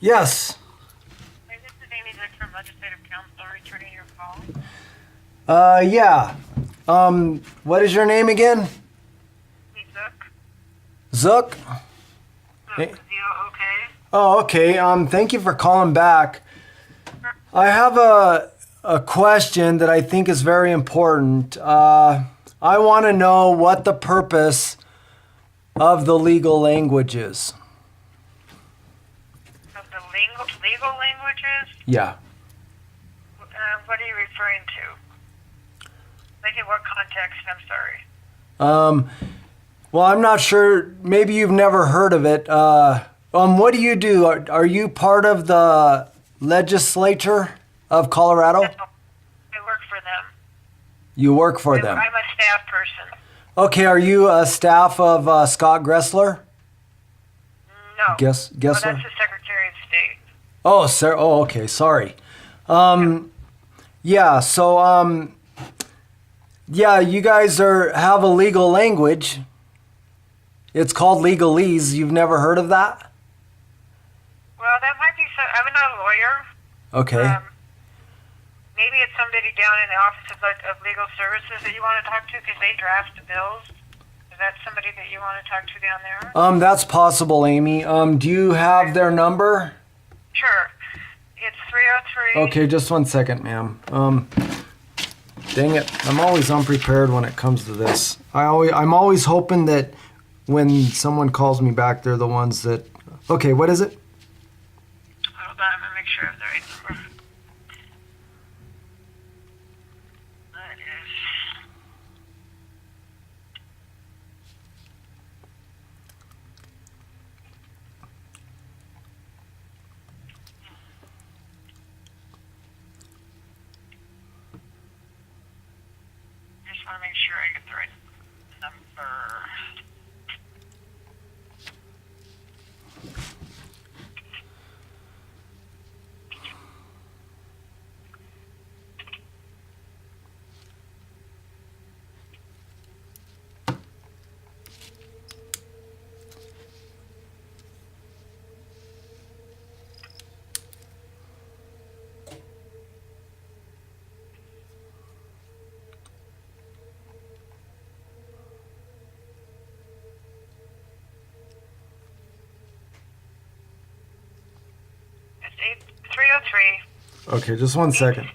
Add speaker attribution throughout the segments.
Speaker 1: Yes.
Speaker 2: Hi, this is Amy Zook from Legislative Council returning your call.
Speaker 1: Yeah. What is your name again?
Speaker 2: Zook.
Speaker 1: Zook?
Speaker 2: Zook, Z-O-O-K.
Speaker 1: Oh, okay. Thank you for calling back. I have a question that I think is very important. I want to know what the purpose of the legal language is.
Speaker 2: Of the legal languages?
Speaker 1: Yeah.
Speaker 2: What are you referring to? Like in what context? I'm sorry.
Speaker 1: Well, I'm not sure. Maybe you've never heard of it. What do you do? Are you part of the legislature of Colorado?
Speaker 2: No, I work for them.
Speaker 1: You work for them.
Speaker 2: I'm a staff person.
Speaker 1: Okay, are you a staff of Scott Gressler?
Speaker 2: No.
Speaker 1: Gessler?
Speaker 2: Well, that's the Secretary of State.
Speaker 1: Oh, sir. Oh, okay. Sorry. Yeah. So, yeah, you guys have a legal language. It's called Legalese. You've never heard of that?
Speaker 2: Well, that might be so. I'm not a lawyer.
Speaker 1: Okay.
Speaker 2: Maybe it's somebody down in the Office of Legal Services that you want to talk to because they draft the bills. Is that somebody that you want to talk to down there?
Speaker 1: That's possible, Amy. Do you have their number?
Speaker 2: Sure. It's 303.
Speaker 1: Okay, just 1 second, ma'am. Dang it. I'm always unprepared when it comes to this. I'm always hoping that when someone calls me back, they're the ones that... Okay, what is it?
Speaker 2: Hold on, I'm going to make sure I have the right number. That is... I just want to make sure I get the right number. It's 303
Speaker 1: Okay, just 1 second.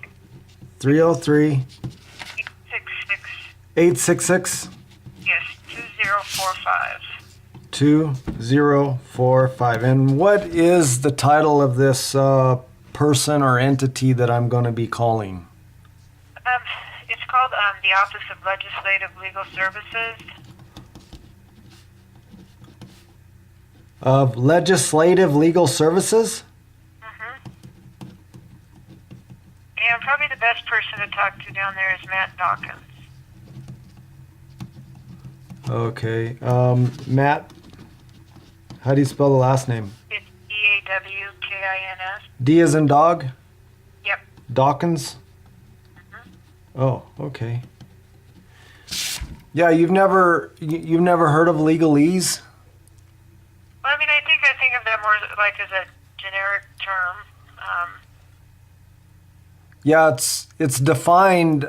Speaker 1: 303
Speaker 2: 866
Speaker 1: 866
Speaker 2: yes 2045.
Speaker 1: 2045. And what is the title of this person or entity that I'm going to be calling?
Speaker 2: It's called the Office of Legislative Legal Services.
Speaker 1: Of Legislative Legal Services?
Speaker 2: And probably the best person to talk to down there is Matt Dawkins.
Speaker 1: Okay. Matt, how do you spell the last name?
Speaker 2: It's D-A-W-K-I-N-S.
Speaker 1: D as in dog?
Speaker 2: Yep.
Speaker 1: Dawkins? Oh, okay. Yeah, you've never heard of Legalese?
Speaker 2: Well, I mean, I think of them more like as a generic term.
Speaker 1: Yeah, it's defined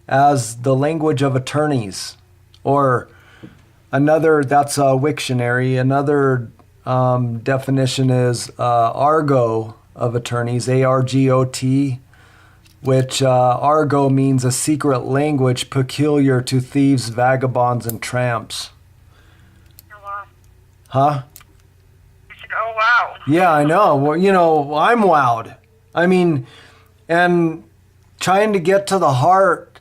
Speaker 1: as the language of attorneys, or another. That's a Wiktionary. Another definition is argot of attorneys, A-R-G-O-T, which argot means a secret language peculiar to thieves, vagabonds, and tramps.
Speaker 2: Oh, wow.
Speaker 1: Huh?
Speaker 2: I said, oh, wow.
Speaker 1: Yeah, I know. Well, I'm wowed. I mean, and trying to get to the heart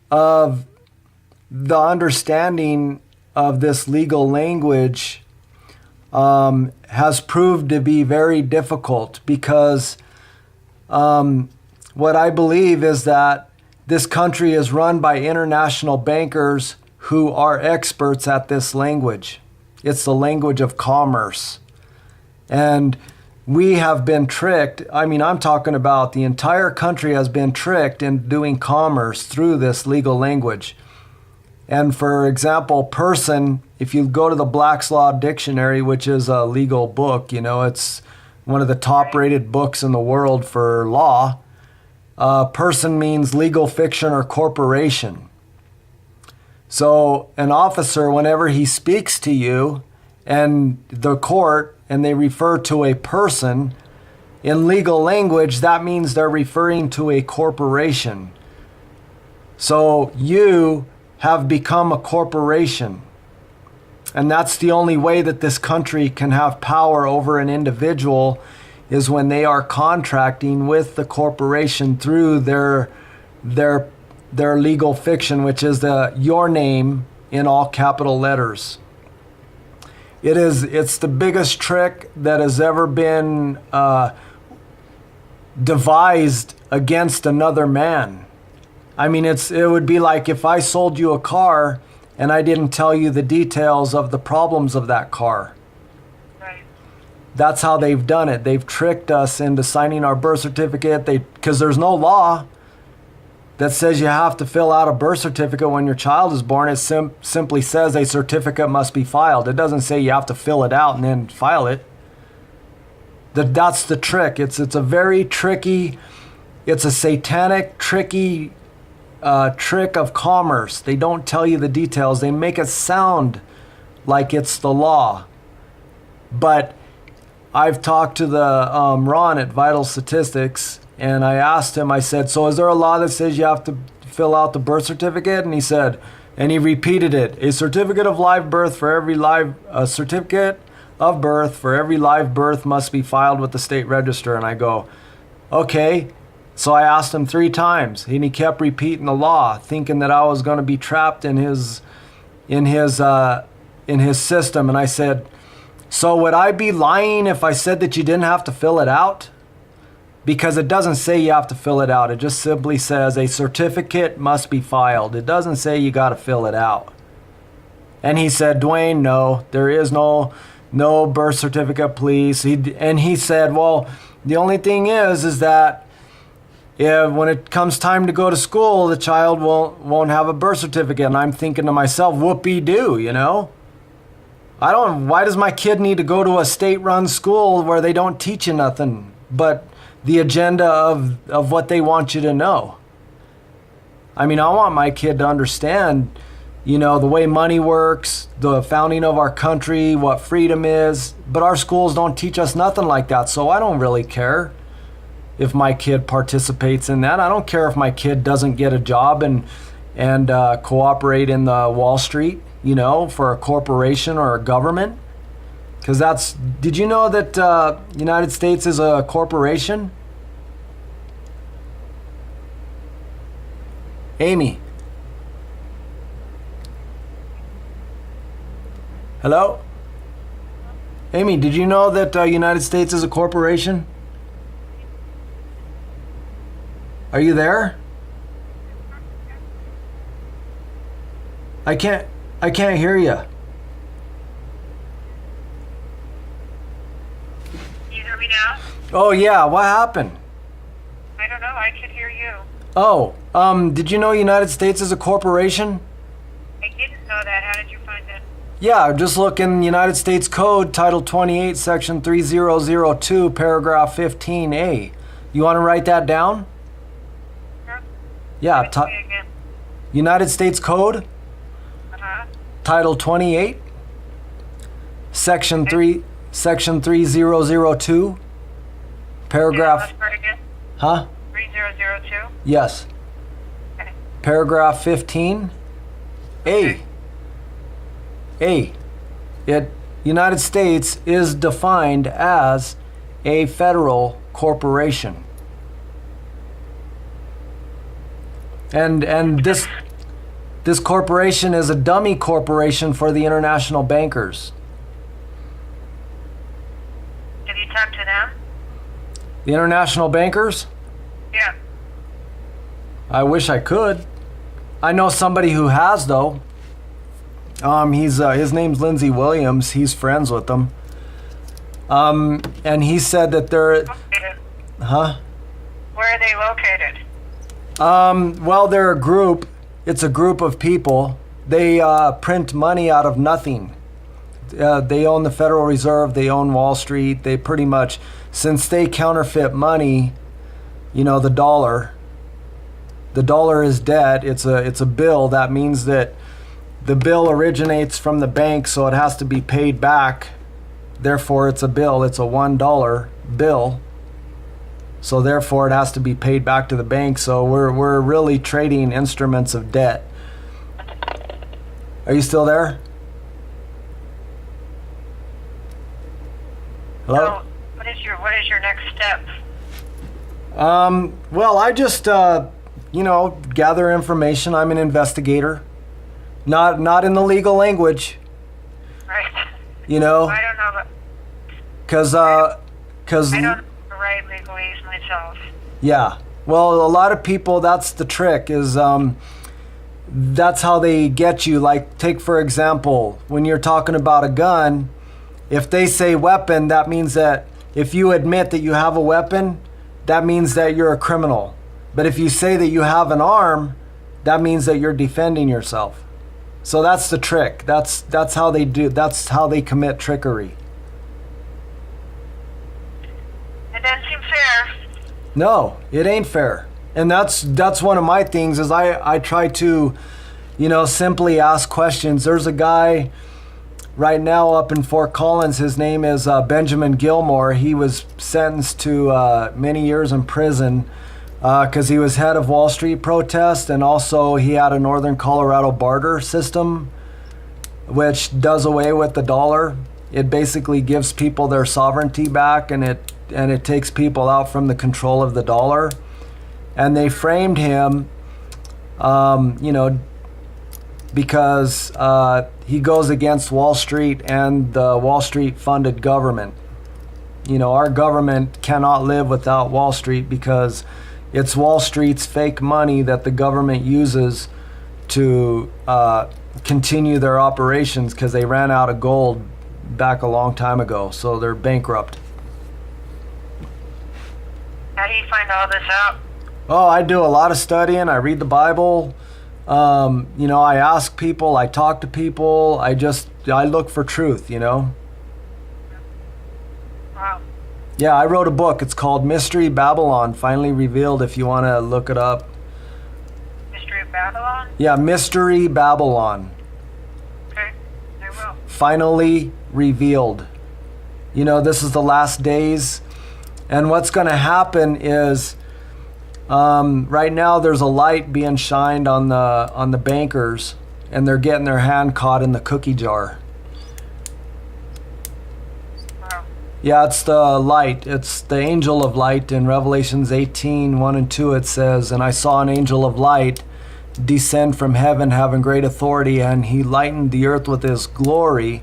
Speaker 1: of the understanding of this legal language has proved to be very difficult because what I believe is that this country is run by international bankers who are experts at this language. It's the language of commerce. And we have been tricked. I mean, I'm talking about the entire country has been tricked in doing commerce through this legal language. And for example, person if you go to the Black's Law Dictionary, which is a legal book, it's one of the top rated books in the world for law, person means legal fiction or corporation. So an officer, whenever he speaks to you and the court, and they refer to a person, in legal language, that means they're referring to a corporation. So you have become a corporation. And that's the only way that this country can have power over an individual, is when they are contracting with the corporation through their legal fiction, which is your name in all capital letters. It's the biggest trick that has ever been devised against another man. I mean, it would be like if I sold you a car and I didn't tell you the details of the problems of that car.
Speaker 2: Right.
Speaker 1: That's how they've done it. They've tricked us into signing our birth certificate. Because there's no law that says you have to fill out a birth certificate when your child is born. It simply says a certificate must be filed. It doesn't say you have to fill it out and then file it. That's the trick. It's a very tricky, it's a satanic, tricky trick of commerce. They don't tell you the details. They make it sound like it's the law. But I've talked to the Ron at Vital Statistics, and I asked him, I said, so is there a law that says you have to fill out the birth certificate? And he said, and he repeated it, a certificate of live birth for every certificate of birth for every live birth must be filed with the state register. And I go, okay. So I asked him 3 times, and he kept repeating the law, thinking that I was going to be trapped in his system. And I said, so would I be lying if I said that you didn't have to fill it out? Because it doesn't say you have to fill it out. It just simply says a certificate must be filed. It doesn't say you got to fill it out. And he said, Dwayne, no, there is no birth certificate, please. And he said, well, the only thing is that when it comes time to go to school, the child won't have a birth certificate. And I'm thinking to myself, whoopee-doo, why does my kid need to go to a state-run school where they don't teach you nothing but the agenda of what they want you to know? I mean, I want my kid to understand, the way money works, the founding of our country, what freedom is. But our schools don't teach us nothing like that, so I don't really care if my kid participates in that. I don't care if my kid doesn't get a job and cooperate in the Wall Street, for a corporation or a government. Because did you know that United States is a corporation? Amy. Hello? Amy, did you know that United States is a corporation? Are you there? I can't hear you.
Speaker 2: You hear me now?
Speaker 1: Oh yeah, what happened?
Speaker 2: I don't know. I could hear you.
Speaker 1: Oh, did you know United States is a corporation?
Speaker 2: I didn't know that. How did you find that?
Speaker 1: Yeah, just look in United States Code, Title 28, Section 3002, Paragraph 15A. You want to write that down?
Speaker 2: Sure.
Speaker 1: Yeah,
Speaker 2: Give it to me again.
Speaker 1: United States Code,
Speaker 2: Uh-huh.
Speaker 1: Title 28, Section 3002, Paragraph...
Speaker 2: Last part again?
Speaker 1: Huh?
Speaker 2: 3002?
Speaker 1: Yes.
Speaker 2: Okay.
Speaker 1: Paragraph 15, A.
Speaker 2: Okay.
Speaker 1: United States is defined as a federal corporation. And this corporation is a dummy corporation for the international bankers.
Speaker 2: Have you talked to them?
Speaker 1: The international bankers?
Speaker 2: Yeah.
Speaker 1: I wish I could. I know somebody who has, though. His name's Lindsey Williams. He's friends with them. And he said that they're...
Speaker 2: Located.
Speaker 1: Huh?
Speaker 2: Where are they located?
Speaker 1: Well, they're a group. It's a group of people they print money out of nothing. They own the Federal Reserve, they own Wall Street. They pretty much, since they counterfeit money, the dollar is dead. It's a bill. That means that the bill originates from the bank, so it has to be paid back. Therefore, it's a bill. It's a $1 bill. So therefore, it has to be paid back to the bank. So we're really trading instruments of debt. Are you still there? Hello?
Speaker 2: So, what is your next step?
Speaker 1: Well, I just gather information. I'm an investigator. Not in the legal language.
Speaker 2: Right.
Speaker 1: I don't know,
Speaker 2: but
Speaker 1: because
Speaker 2: I don't write legalese myself.
Speaker 1: Yeah. Well, a lot of people, that's the trick, is that's how they get you. Like, take for example, when you're talking about a gun, if they say weapon, that means that if you admit that you have a weapon, that means that you're a criminal. But if you say that you have an arm, that means that you're defending yourself. So that's the trick. That's how they do. That's how they commit trickery.
Speaker 2: It doesn't seem fair.
Speaker 1: No, it ain't fair. And that's one of my things is I try to, simply ask questions. There's a guy right now up in Fort Collins. His name is Benjamin Gilmore. He was sentenced to many years in prison because he was head of Wall Street protest, and also he had a Northern Colorado barter system, which does away with the dollar. It basically gives people their sovereignty back, and it takes people out from the control of the dollar. And they framed him, because he goes against Wall Street and the Wall Street funded government. Our government cannot live without Wall Street because it's Wall Street's fake money that the government uses to continue their operations because they ran out of gold back a long time ago. So they're bankrupt.
Speaker 2: How do you find all this out?
Speaker 1: Oh, I do a lot of studying. I read the Bible. I ask people, I talk to people. I look for truth,
Speaker 2: Wow.
Speaker 1: Yeah, I wrote a book. It's called Mystery Babylon, Finally Revealed, if you want to look it up.
Speaker 2: Mystery of Babylon?
Speaker 1: Yeah, Mystery Babylon.
Speaker 2: Okay, I will.
Speaker 1: Finally Revealed. This is the last days. And what's going to happen is, right now there's a light being shined on the bankers, and they're getting their hand caught in the cookie jar.
Speaker 2: Wow.
Speaker 1: Yeah, it's the light. It's the angel of light. In Revelations 18:1 and 2, it says, "And I saw an angel of light descend from heaven, having great authority, and he lightened the earth with his glory.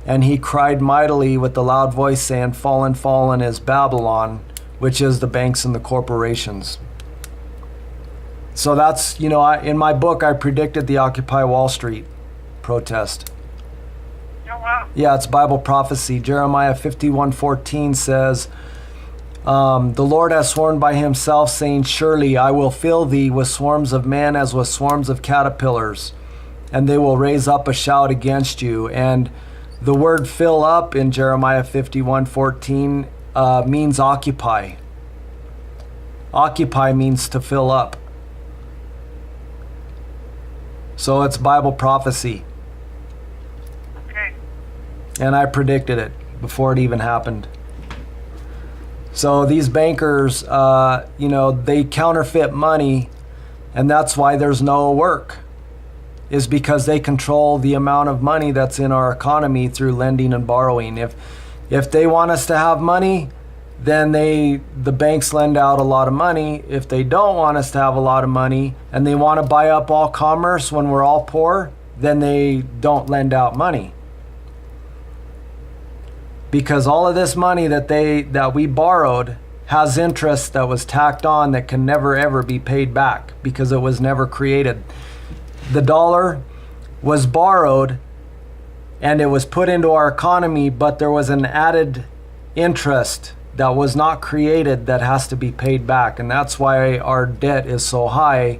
Speaker 1: And he cried mightily with a loud voice, saying, Fallen, fallen is Babylon, which is the banks and the corporations." So that's, in my book, I predicted the Occupy Wall Street protest.
Speaker 2: Oh, wow.
Speaker 1: Yeah, it's Bible prophecy. Jeremiah 51:14 says, "The Lord has sworn by himself, saying, Surely I will fill thee with swarms of men as with swarms of caterpillars, and they will raise up a shout against you." And the word fill up in Jeremiah 51:14 means occupy. Occupy means to fill up. So it's Bible prophecy.
Speaker 2: Okay.
Speaker 1: And I predicted it before it even happened. So these bankers, they counterfeit money, and that's why there's no work, is because they control the amount of money that's in our economy through lending and borrowing. If they want us to have money, then the banks lend out a lot of money. If they don't want us to have a lot of money and they want to buy up all commerce when we're all poor, then they don't lend out money. Because all of this money that we borrowed has interest that was tacked on that can never ever be paid back because it was never created. The dollar was borrowed and it was put into our economy, but there was an added interest that was not created that has to be paid back. And that's why our debt is so high,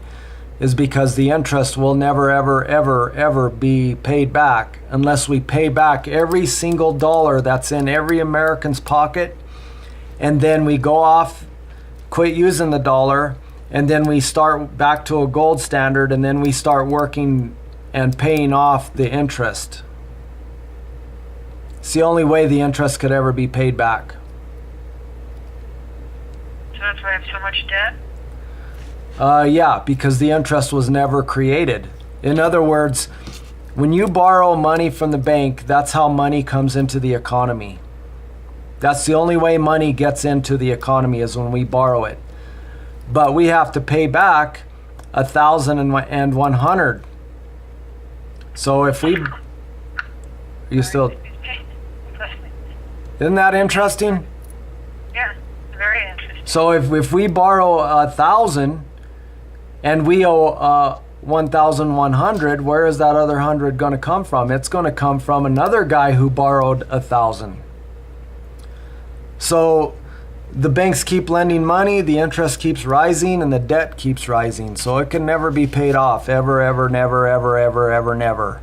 Speaker 1: is because the interest will never, ever, ever, ever be paid back unless we pay back every single dollar that's in every American's pocket, and then we go off, quit using the dollar, and then we start back to a gold standard, and then we start working and paying off the interest. It's the only way the interest could ever be paid back.
Speaker 2: So that's why I have so much debt?
Speaker 1: Yeah, because the interest was never created. In other words, when you borrow money from the bank, that's how money comes into the economy. That's the only way money gets into the economy, is when we borrow it. But we have to pay back 1,100. So if we, you still, isn't that interesting?
Speaker 2: Yeah, very interesting.
Speaker 1: So if we borrow 1,000 and we owe 1,100, where is that other 100 going to come from? It's going to come from another guy who borrowed 1,000. So the banks keep lending money, the interest keeps rising, and the debt keeps rising. So it can never be paid off, ever, ever, never, ever, ever, ever, never.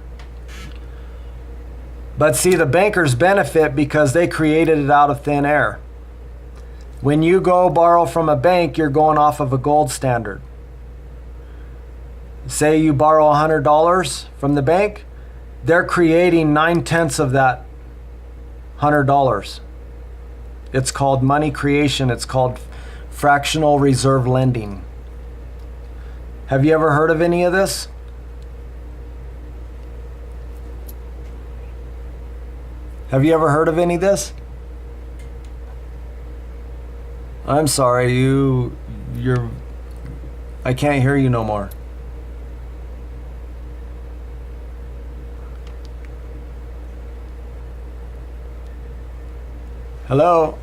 Speaker 1: But see, the bankers benefit because they created it out of thin air. When you go borrow from a bank, you're going off of a gold standard. Say you borrow $100 from the bank, they're creating 9/10 of that $100. It's called money creation. It's called fractional reserve lending. Have you ever heard of any of this? Have you ever heard of any of this? I'm sorry, I can't hear you no more. Hello?